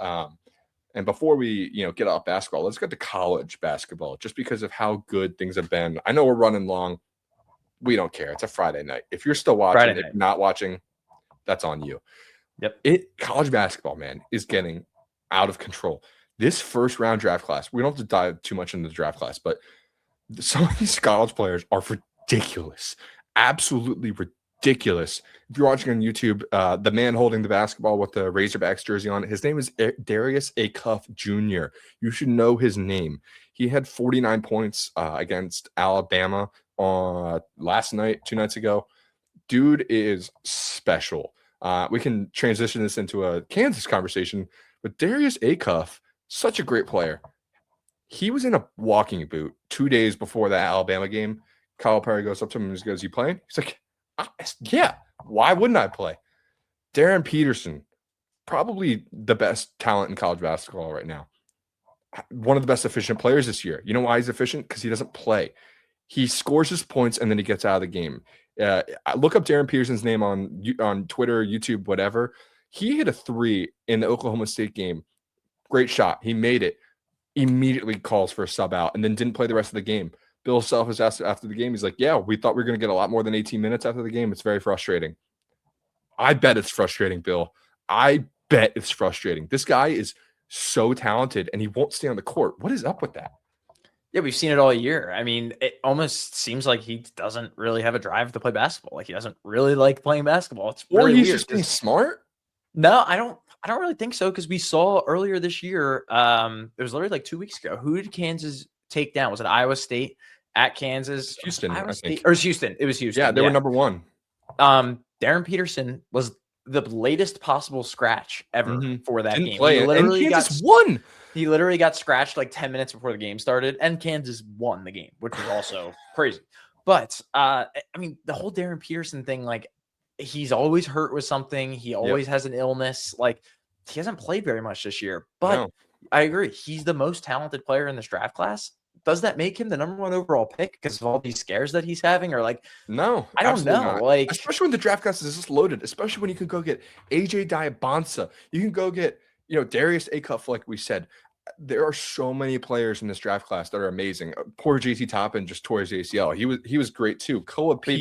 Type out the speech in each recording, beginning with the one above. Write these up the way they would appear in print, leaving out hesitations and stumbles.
And before we, get off basketball, let's get to college basketball, just because of how good things have been. I know we're running long. We don't care. It's a Friday night. If you're still watching, if you're not watching, that's on you. Yep. College basketball, man, is getting out of control. This first round draft class, we don't have to dive too much into the draft class, but some of these college players are ridiculous. Absolutely ridiculous. If you're watching on YouTube, the man holding the basketball with the Razorbacks jersey on, his name is Darius A. Cuff Jr. You should know his name. He had 49 points against Alabama last night, 2 nights ago. Dude is special. We can transition this into a Kansas conversation, but Darius A. Cuff, such a great player. He was in a walking boot 2 days before that Alabama game. Kyle Perry goes up to him and goes, "You playing?" He's like, "Yeah, why wouldn't I play?" Darren Peterson, probably the best talent in college basketball right now. One of the best efficient players this year. You know why he's efficient? Because he doesn't play. He scores his points and then he gets out of the game. Look up Darren Peterson's name on Twitter, YouTube, whatever. He hit a 3 in the Oklahoma State game. Great shot. He made it. Immediately calls for a sub out and then didn't play the rest of the game. Bill Self was asked after the game. He's like, "Yeah, we thought we were going to get a lot more than 18 minutes after the game. It's very frustrating." I bet it's frustrating, Bill. I bet it's frustrating. This guy is so talented and he won't stay on the court. What is up with that? Yeah, we've seen it all year. I mean, it almost seems like he doesn't really have a drive to play basketball. Like he doesn't really like playing basketball. It's really he's weird. Just being smart. No, I don't really think so, because we saw earlier this year, it was literally like 2 weeks ago. Who did Kansas take down? Was it Iowa State at Kansas? Houston, Iowa I State, think. or it was Houston. It was Houston. Yeah, they were number 1. Darren Peterson was the latest possible scratch ever for that game. Play, and Kansas won. He literally got scratched like 10 minutes before the game started, and Kansas won the game, which was also crazy. But I mean, the whole Darren Peterson thing, like, he's always hurt with something. He always has an illness. Like, he hasn't played very much this year. But I agree, he's the most talented player in this draft class. Does that make him the number 1 overall pick because of all these scares that he's having? Or like, no, I don't know. Not. Like, especially when the draft class is just loaded, especially when you can go get AJ Diabonsa. You can go get, Darius A. Cuff, like we said. There are so many players in this draft class that are amazing. Poor JT Toppin just tore his ACL. He was great too. Koa Pete.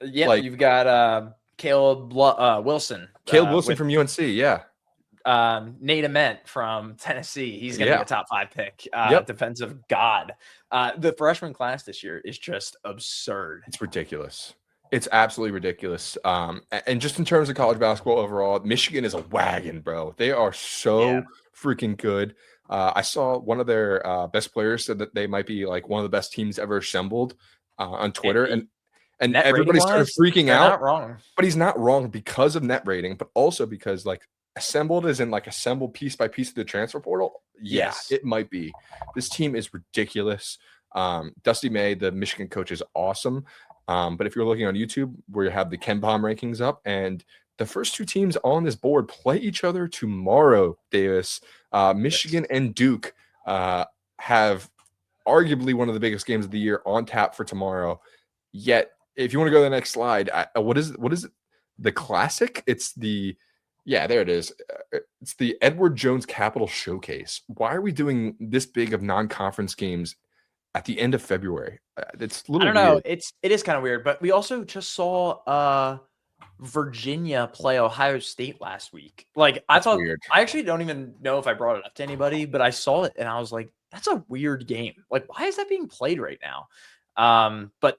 You've got Caleb Wilson. Caleb Wilson from UNC, yeah. Nate Ament from Tennessee. He's going to be a top 5 pick. Defensive god. The freshman class this year is just absurd. It's ridiculous. It's absolutely ridiculous. And just in terms of college basketball overall, Michigan is a wagon, bro. They are so freaking good. I saw one of their best players said that they might be like one of the best teams ever assembled on Twitter. And everybody started freaking out. Not wrong. But he's not wrong because of net rating, but also because like assembled is in like assembled piece by piece of the transfer portal. Yeah, it might be. This team is ridiculous. Dusty May, the Michigan coach, is awesome. But if you're looking on YouTube, where you have the Ken Palm rankings up, and the first 2 teams on this board play each other tomorrow, Davis. Michigan and Duke have arguably one of the biggest games of the year on tap for tomorrow. Yet, if you want to go to the next slide, what is it? The Classic? It's the there it is. It's the Edward Jones Capital Showcase. Why are we doing this big of non-conference games at the end of February? It's a little. I don't know. It is kind of weird, but we also just saw Virginia play Ohio State last week. Like, I thought weird. I actually don't even know if I brought it up to anybody, but I saw it and I was like, that's a weird game. Like, why is that being played right now? But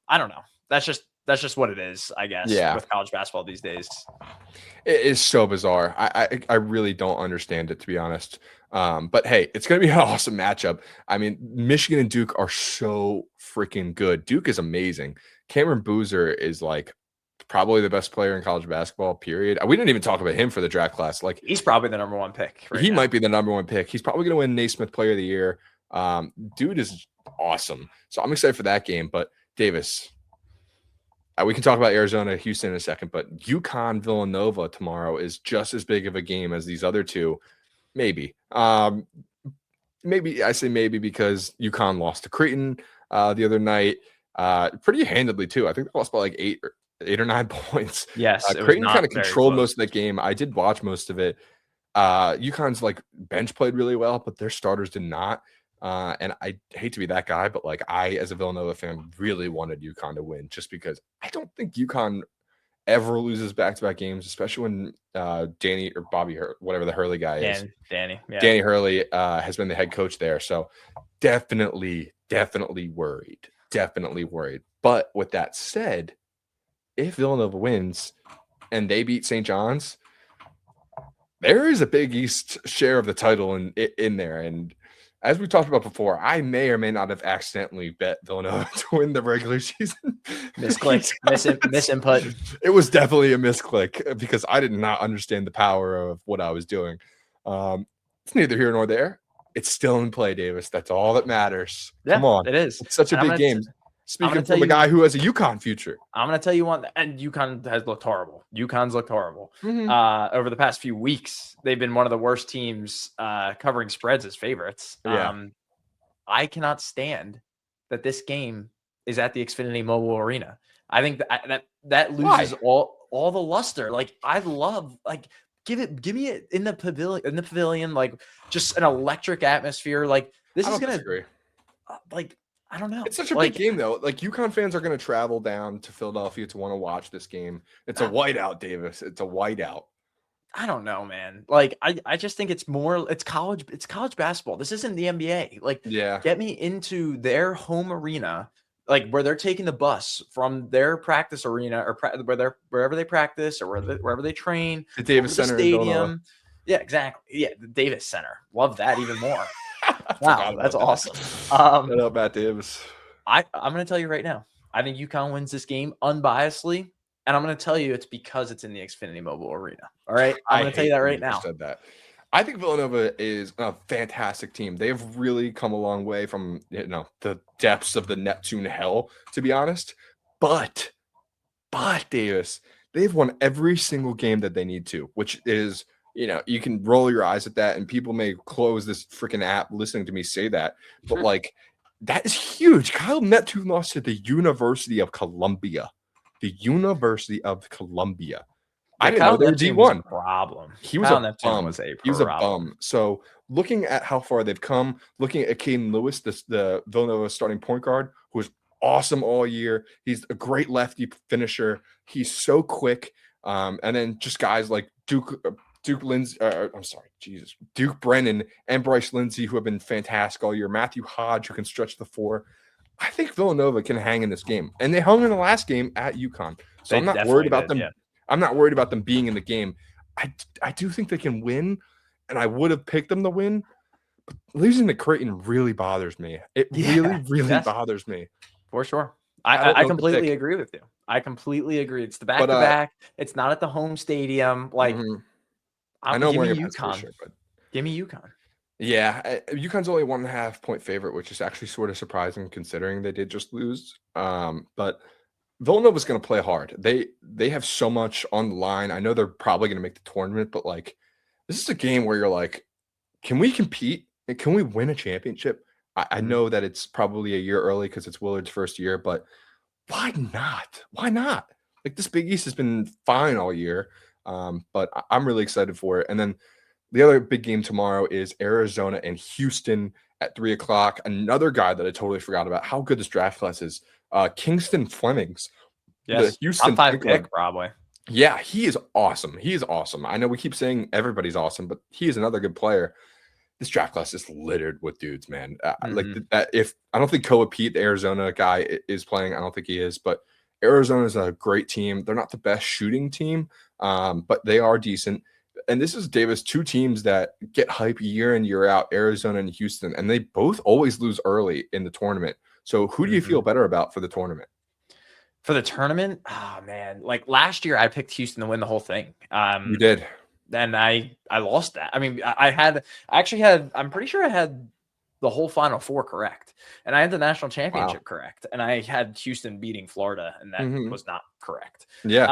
I don't know. That's just what it is, I guess, with college basketball these days. It is so bizarre. I really don't understand it, to be honest. But hey, it's going to be an awesome matchup. I mean, Michigan and Duke are so freaking good. Duke is amazing. Cameron Boozer is like probably the best player in college basketball, period. We didn't even talk about him for the draft class. Like, he's probably the number 1 pick. He might be the number 1 pick. He's probably going to win Naismith Player of the Year. Dude is awesome. So I'm excited for that game. But Davis, we can talk about Arizona, Houston in a second, but UConn Villanova tomorrow is just as big of a game as these other 2. Maybe. Maybe I say maybe because UConn lost to Creighton the other night pretty handedly too. I think they lost by like 8 or 9 points. Yes, Creighton kind of controlled most of that game. I did watch most of it. UConn's like bench played really well, but their starters did not. And I hate to be that guy, but like I, as a Villanova fan, really wanted UConn to win just because I don't think UConn ever loses back-to-back games, especially when Danny or Bobby, whatever the Hurley guy is, Danny Hurley has been the head coach there. So definitely worried. But with that said, if Villanova wins and they beat St. John's, there is a Big East share of the title in there. And as we talked about before, I may or may not have accidentally bet Villanova to win the regular season. Misclick, misinput. It was definitely a misclick because I did not understand the power of what I was doing. It's neither here nor there. It's still in play, Davis. That's all that matters. Yeah, Come on. It is. It's such a big game. Speaking from a guy who has a UConn future. I'm going to tell you one, and UConn has looked horrible. UConn's looked horrible. Over the past few weeks. They've been one of the worst teams covering spreads as favorites. Yeah. I cannot stand that this game is at the Xfinity Mobile Arena. I think that loses all the luster. Like, I love, like, give me it in the pavilion, like just an electric atmosphere. Like, this is going to, like, I don't know. It's such a big game, though. Like, UConn fans are going to travel down to Philadelphia to want to watch this game. It's a whiteout, Davis. It's a whiteout. I don't know, man. Like, I just think it's college basketball. This isn't the NBA. Like, get me into their home arena, like where they're taking the bus from their practice arena or wherever they practice or wherever they train. The Davis Center Stadium. Yeah, exactly. Yeah, the Davis Center. Love that even more. Wow, that's awesome. Shout out Matt Davis. I'm going to tell you right now. I think UConn wins this game unbiasedly, and I'm going to tell you it's because it's in the Xfinity Mobile Arena. All right, I'm going to tell you that right now. Said that. I think Villanova is a fantastic team. They've really come a long way from the depths of the Neptune hell, to be honest. But Davis, they've won every single game that they need to, which is. You can roll your eyes at that, and people may close this freaking app listening to me say that, but like, that is huge. Kyle Neptune lost to the University of Columbia. I didn't know they were D1. Problem. He was a bum. He was a bum. So looking at how far they've come, looking at Caden Lewis, the Villanova starting point guard, who was awesome all year. He's a great lefty finisher. He's so quick. And then just guys like Duke Brennan and Bryce Lindsey, who have been fantastic all year. Matthew Hodge, who can stretch the floor. I think Villanova can hang in this game. And they hung in the last game at UConn. So I'm not worried about them. Yeah. I'm not worried about them being in the game. I do think they can win, and I would have picked them to win. But losing to Creighton really bothers me. It really bothers me. For sure. I completely agree with you. I completely agree. It's the back-to-back. It's not at the home stadium. Like, I know give I'm me UConn. But give me UConn. Yeah, UConn's only 1.5 point favorite, which is actually sort of surprising considering they did just lose. But Villanova's going to play hard. They have so much on the line. I know they're probably going to make the tournament, but like, this is a game where you're like, can we compete? And can we win a championship? I know that it's probably a year early because it's Willard's first year, but why not? Why not? Like, this Big East has been fine all year. But I'm really excited for it. And then the other big game tomorrow is Arizona and Houston at 3:00. Another guy that I totally forgot about how good this draft class is. Kingston Flemings. Yes, the Houston top 5 pick, probably. Yeah, he is awesome. He is awesome. I know we keep saying everybody's awesome, but he is another good player. This draft class is littered with dudes, man. Like that. If I don't think Koa Pete, the Arizona guy, is playing. I don't think he is, but Arizona is a great team. They're not the best shooting team, but they are decent. And this is, Davis, two teams that get hype year in, year out, Arizona and Houston, and they both always lose early in the tournament. So who do you feel better about for the tournament? For the tournament? Oh, man. Like, last year, I picked Houston to win the whole thing. You did. And I lost that. I mean, I'm pretty sure I had the whole Final Four correct. And I had the national championship correct. And I had Houston beating Florida, and that was not correct. Yeah.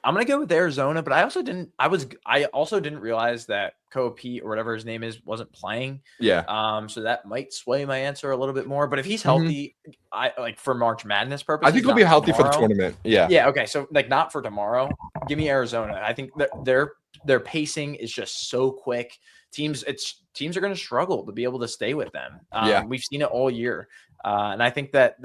I'm gonna go with Arizona, but I also didn't realize that Koa Pete or whatever his name is wasn't playing. Yeah. So that might sway my answer a little bit more. But if he's healthy, I like for March Madness purposes. I think he'll be healthy for the tournament. Yeah. Yeah. Okay. So like not for tomorrow. Give me Arizona. I think that their pacing is just so quick. Teams are going to struggle to be able to stay with them. We've seen it all year. And I think that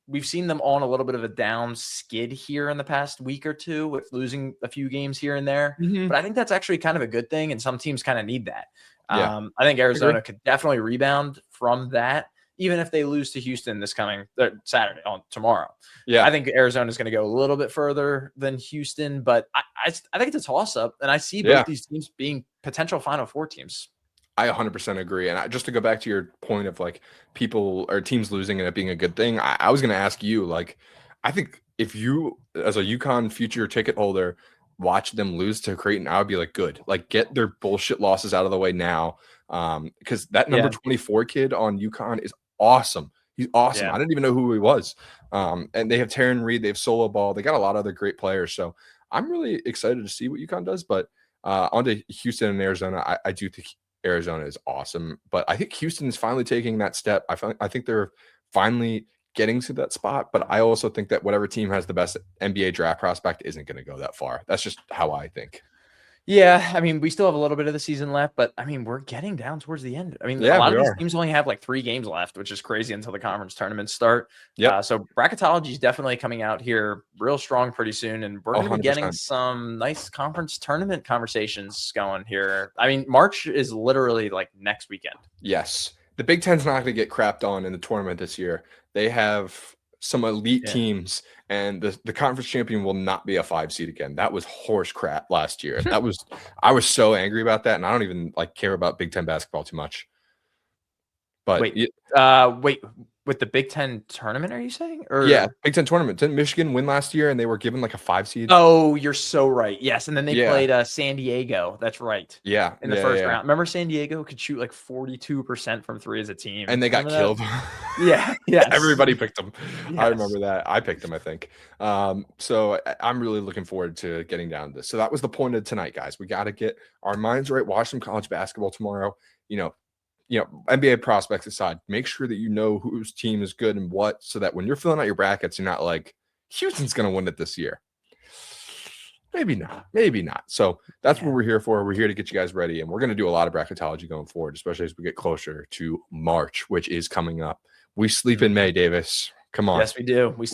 we've seen them on a little bit of a down skid here in the past week or two with losing a few games here and there. But I think that's actually kind of a good thing. And some teams kind of need that. I think Arizona could definitely rebound from that, even if they lose to Houston this coming Saturday tomorrow. I think Arizona is going to go a little bit further than Houston, but I think it's a toss up, and I see both these teams being potential Final Four teams. I 100% agree. And just to go back to your point of like people or teams losing and it being a good thing, I was going to ask you, like, I think if you, as a UConn future ticket holder, watch them lose to Creighton, I would be like, good, like get their bullshit losses out of the way now. Because that number 24 kid on UConn is awesome. He's awesome. I didn't even know who he was. And they have Taryn Reed, they have Solo Ball, they got a lot of other great players. So I'm really excited to see what UConn does. But on to Houston and Arizona, I do think Arizona is awesome, but I think Houston is finally taking that step. I think they're finally getting to that spot, but I also think that whatever team has the best NBA draft prospect isn't going to go that far. That's just how I think. Yeah, I mean, we still have a little bit of the season left, but I mean, we're getting down towards the end. I mean, a lot of these teams only have like 3 games left, which is crazy until the conference tournaments start. So bracketology is definitely coming out here real strong pretty soon, and we're going to be getting some nice conference tournament conversations going here. I mean, March is literally like next weekend. Yes. The Big Ten's not going to get crapped on in the tournament this year. They have some elite teams, and the conference champion will not be a 5 seed again. That was horse crap last year. I was so angry about that, and I don't even like care about Big Ten basketball too much. But wait, with the Big Ten tournament, are you saying? Or Big Ten tournament. Didn't Michigan win last year, and they were given like a 5 seed? Oh, you're so right. Yes, and then they played San Diego. That's right. Yeah, in the first round. Remember, San Diego could shoot like 42% from 3 as a team, and they got killed. Yeah, everybody picked them. Yes. I remember that. I picked them, I think. So I'm really looking forward to getting down to this. So that was the point of tonight, guys. We got to get our minds right. Watch some college basketball tomorrow. NBA prospects aside, make sure that you know whose team is good and what, so that when you're filling out your brackets, you're not like, Houston's going to win it this year. Maybe not. So that's what we're here for. We're here to get you guys ready, and we're going to do a lot of bracketology going forward, especially as we get closer to March, which is coming up. We sleep in May, Davis. Come on. Yes, we do. We